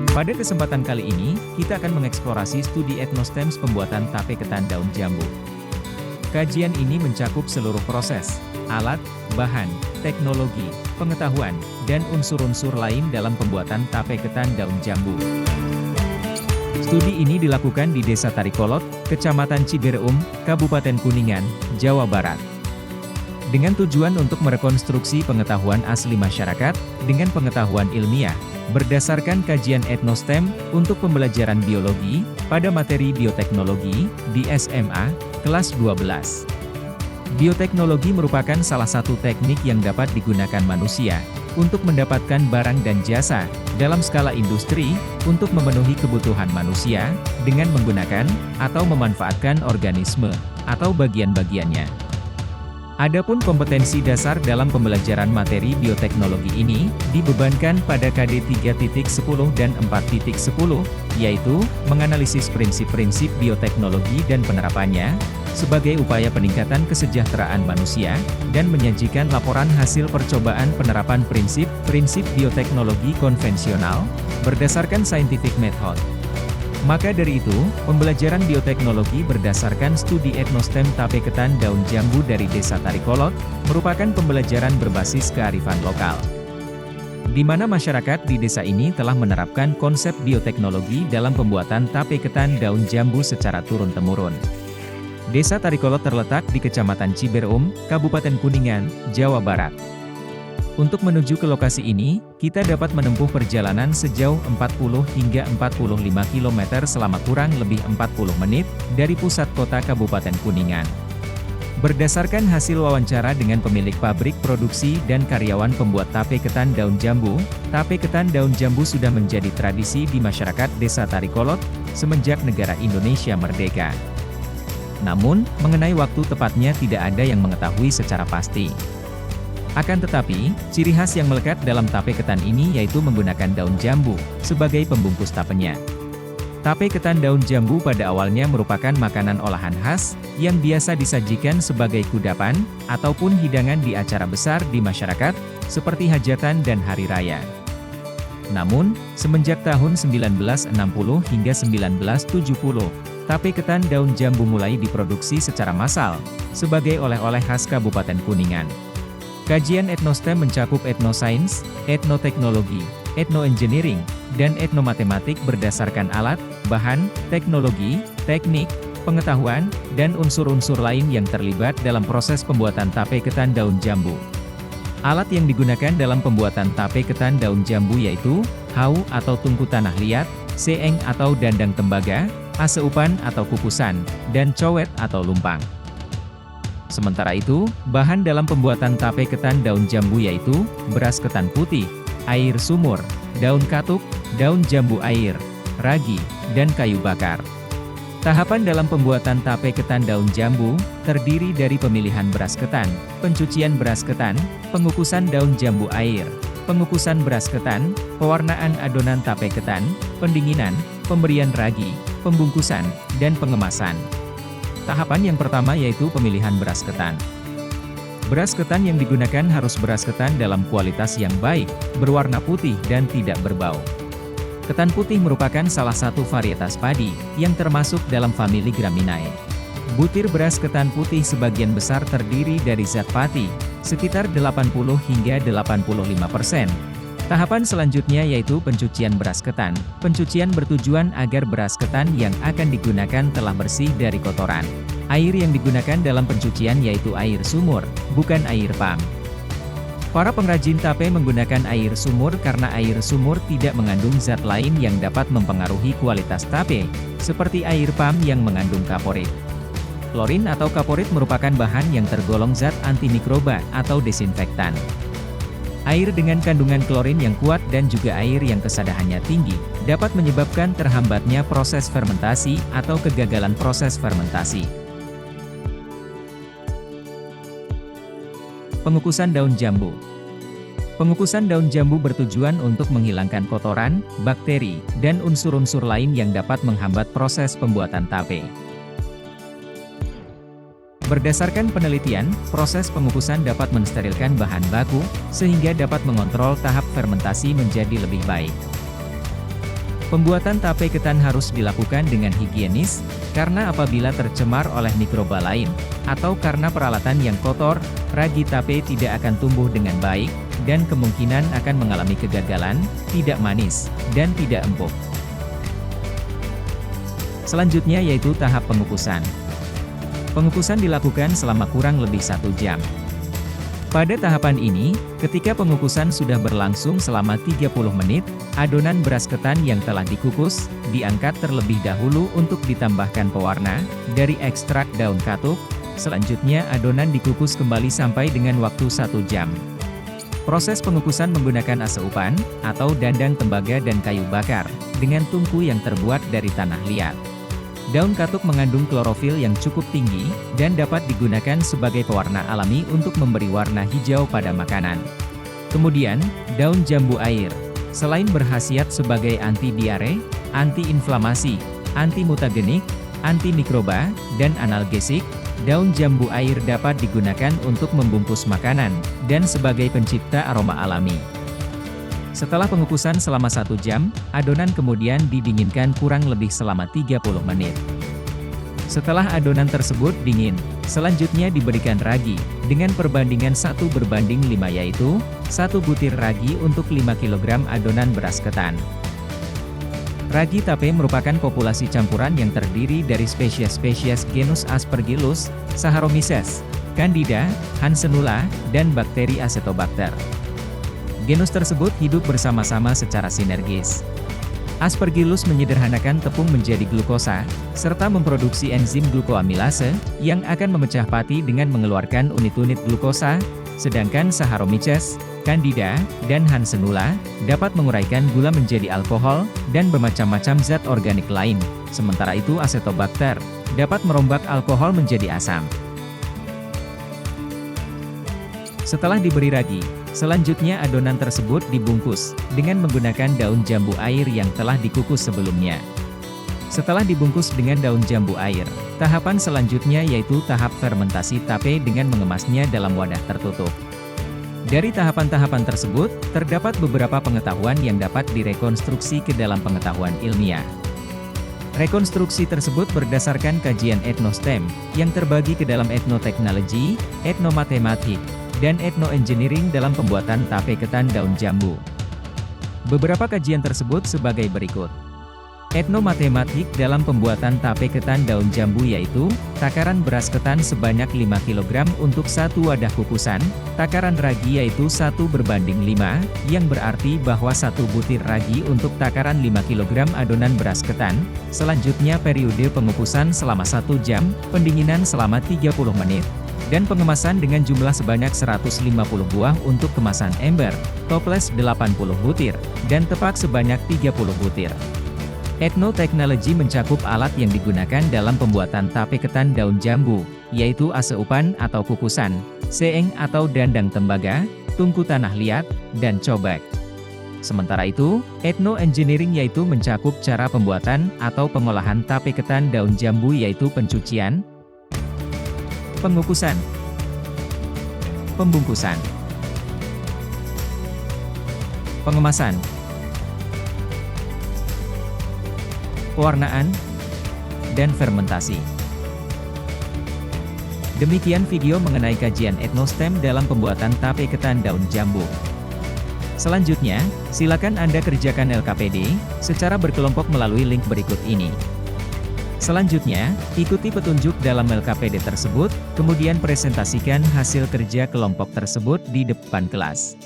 Pada kesempatan kali ini, kita akan mengeksplorasi studi etnostems pembuatan tape ketan daun jambu. Kajian ini mencakup seluruh proses, alat, bahan, teknologi, pengetahuan, dan unsur-unsur lain dalam pembuatan tape ketan daun jambu. Studi ini dilakukan di Desa Tarikolot, Kecamatan Ciberem, Kabupaten Kuningan, Jawa Barat. Dengan tujuan untuk merekonstruksi pengetahuan asli masyarakat, dengan pengetahuan ilmiah, berdasarkan kajian etnostem, untuk pembelajaran biologi, pada materi bioteknologi, di SMA, kelas 12. Bioteknologi merupakan salah satu teknik yang dapat digunakan manusia, untuk mendapatkan barang dan jasa, dalam skala industri, untuk memenuhi kebutuhan manusia, dengan menggunakan, atau memanfaatkan organisme, atau bagian-bagiannya. Adapun kompetensi dasar dalam pembelajaran materi bioteknologi ini, dibebankan pada KD 3.10 dan 4.10, yaitu, menganalisis prinsip-prinsip bioteknologi dan penerapannya, sebagai upaya peningkatan kesejahteraan manusia, dan menyajikan laporan hasil percobaan penerapan prinsip-prinsip bioteknologi konvensional, berdasarkan scientific method. Maka dari itu, pembelajaran bioteknologi berdasarkan studi etnostem tape ketan daun jambu dari Desa Tarikolot, merupakan pembelajaran berbasis kearifan lokal. Di mana masyarakat di desa ini telah menerapkan konsep bioteknologi dalam pembuatan tape ketan daun jambu secara turun-temurun. Desa Tarikolot terletak di Kecamatan Ciberem, Kabupaten Kuningan, Jawa Barat. Untuk menuju ke lokasi ini, kita dapat menempuh perjalanan sejauh 40 hingga 45 km selama kurang lebih 40 menit, dari pusat kota Kabupaten Kuningan. Berdasarkan hasil wawancara dengan pemilik pabrik produksi dan karyawan pembuat tape ketan daun jambu sudah menjadi tradisi di masyarakat Desa Tarikolot, semenjak negara Indonesia merdeka. Namun, mengenai waktu tepatnya tidak ada yang mengetahui secara pasti. Akan tetapi, ciri khas yang melekat dalam tape ketan ini yaitu menggunakan daun jambu sebagai pembungkus tapenya. Tape ketan daun jambu pada awalnya merupakan makanan olahan khas yang biasa disajikan sebagai kudapan ataupun hidangan di acara besar di masyarakat seperti hajatan dan hari raya. Namun, semenjak tahun 1960 hingga 1970, tape ketan daun jambu mulai diproduksi secara massal sebagai oleh-oleh khas Kabupaten Kuningan. Kajian etnostem mencakup etnosains, etnoteknologi, etnoengineering, dan etnomatematik berdasarkan alat, bahan, teknologi, teknik, pengetahuan, dan unsur-unsur lain yang terlibat dalam proses pembuatan tape ketan daun jambu. Alat yang digunakan dalam pembuatan tape ketan daun jambu yaitu, hau atau tungku tanah liat, seeng atau dandang tembaga, aseupan atau kukusan, dan cowet atau lumpang. Sementara itu, bahan dalam pembuatan tape ketan daun jambu yaitu, beras ketan putih, air sumur, daun katuk, daun jambu air, ragi, dan kayu bakar. Tahapan dalam pembuatan tape ketan daun jambu, terdiri dari pemilihan beras ketan, pencucian beras ketan, pengukusan daun jambu air, pengukusan beras ketan, pewarnaan adonan tape ketan, pendinginan, pemberian ragi, pembungkusan, dan pengemasan. Tahapan yang pertama yaitu pemilihan beras ketan. Beras ketan yang digunakan harus beras ketan dalam kualitas yang baik, berwarna putih dan tidak berbau. Ketan putih merupakan salah satu varietas padi, yang termasuk dalam famili Graminae. Butir beras ketan putih sebagian besar terdiri dari zat pati, sekitar 80 hingga 85%. Tahapan selanjutnya yaitu pencucian beras ketan. Pencucian bertujuan agar beras ketan yang akan digunakan telah bersih dari kotoran. Air yang digunakan dalam pencucian yaitu air sumur, bukan air pam. Para pengrajin tape menggunakan air sumur karena air sumur tidak mengandung zat lain yang dapat mempengaruhi kualitas tape, seperti air pam yang mengandung kaporit. Klorin atau kaporit merupakan bahan yang tergolong zat antimikroba atau desinfektan. Air dengan kandungan klorin yang kuat dan juga air yang kesadahannya tinggi, dapat menyebabkan terhambatnya proses fermentasi atau kegagalan proses fermentasi. Pengukusan daun jambu. Pengukusan daun jambu bertujuan untuk menghilangkan kotoran, bakteri, dan unsur-unsur lain yang dapat menghambat proses pembuatan tape. Berdasarkan penelitian, proses pengukusan dapat mensterilkan bahan baku, sehingga dapat mengontrol tahap fermentasi menjadi lebih baik. Pembuatan tape ketan harus dilakukan dengan higienis, karena apabila tercemar oleh mikroba lain, atau karena peralatan yang kotor, ragi tape tidak akan tumbuh dengan baik, dan kemungkinan akan mengalami kegagalan, tidak manis, dan tidak empuk. Selanjutnya yaitu tahap pengukusan. Pengukusan dilakukan selama kurang lebih 1 jam. Pada tahapan ini, ketika pengukusan sudah berlangsung selama 30 menit, adonan beras ketan yang telah dikukus, diangkat terlebih dahulu untuk ditambahkan pewarna, dari ekstrak daun katuk. Selanjutnya adonan dikukus kembali sampai dengan waktu 1 jam. Proses pengukusan menggunakan aseupan, atau dandang tembaga dan kayu bakar, dengan tungku yang terbuat dari tanah liat. Daun katuk mengandung klorofil yang cukup tinggi, dan dapat digunakan sebagai pewarna alami untuk memberi warna hijau pada makanan. Kemudian, daun jambu air. Selain berkhasiat sebagai anti diare, anti-inflamasi, anti-mutagenik, anti-mikroba, dan analgesik, daun jambu air dapat digunakan untuk membungkus makanan, dan sebagai pencipta aroma alami. Setelah pengukusan selama 1 jam, adonan kemudian didinginkan kurang lebih selama 30 menit. Setelah adonan tersebut dingin, selanjutnya diberikan ragi, dengan perbandingan 1:5 yaitu, 1 butir ragi untuk 5 kg adonan beras ketan. Ragi tape merupakan populasi campuran yang terdiri dari spesies-spesies genus Aspergillus, Saccharomyces, Candida, Hansenula, dan bakteri Acetobacter. Genus tersebut hidup bersama-sama secara sinergis. Aspergillus menyederhanakan tepung menjadi glukosa, serta memproduksi enzim glukoamilase, yang akan memecah pati dengan mengeluarkan unit-unit glukosa, sedangkan Saccharomyces, Candida, dan Hansenula, dapat menguraikan gula menjadi alkohol, dan bermacam-macam zat organik lain. Sementara itu Acetobacter, dapat merombak alkohol menjadi asam. Setelah diberi ragi, selanjutnya adonan tersebut dibungkus, dengan menggunakan daun jambu air yang telah dikukus sebelumnya. Setelah dibungkus dengan daun jambu air, tahapan selanjutnya yaitu tahap fermentasi tape dengan mengemasnya dalam wadah tertutup. Dari tahapan-tahapan tersebut, terdapat beberapa pengetahuan yang dapat direkonstruksi ke dalam pengetahuan ilmiah. Rekonstruksi tersebut berdasarkan kajian etnostem, yang terbagi ke dalam etnoteknologi, etnomatematik, dan etnoengineering dalam pembuatan tape ketan daun jambu. Beberapa kajian tersebut sebagai berikut. Etnomatematik dalam pembuatan tape ketan daun jambu yaitu, takaran beras ketan sebanyak 5 kg untuk 1 wadah kukusan, takaran ragi yaitu 1:5, yang berarti bahwa 1 butir ragi untuk takaran 5 kg adonan beras ketan. Selanjutnya periode pengukusan selama 1 jam, pendinginan selama 30 menit. Dan pengemasan dengan jumlah sebanyak 150 buah untuk kemasan ember, toples 80 butir, dan tepak sebanyak 30 butir. Etnoteknologi mencakup alat yang digunakan dalam pembuatan tape ketan daun jambu, yaitu aseupan atau kukusan, seeng atau dandang tembaga, tungku tanah liat, dan cobek. Sementara itu, etnoengineering yaitu mencakup cara pembuatan atau pengolahan tape ketan daun jambu yaitu pencucian, pengukusan, pembungkusan, pengemasan, pewarnaan, dan fermentasi. Demikian video mengenai kajian etnostem dalam pembuatan tape ketan daun jambu. Selanjutnya, silakan Anda kerjakan LKPD secara berkelompok melalui link berikut ini. Selanjutnya, ikuti petunjuk dalam LKPD tersebut, kemudian presentasikan hasil kerja kelompok tersebut di depan kelas.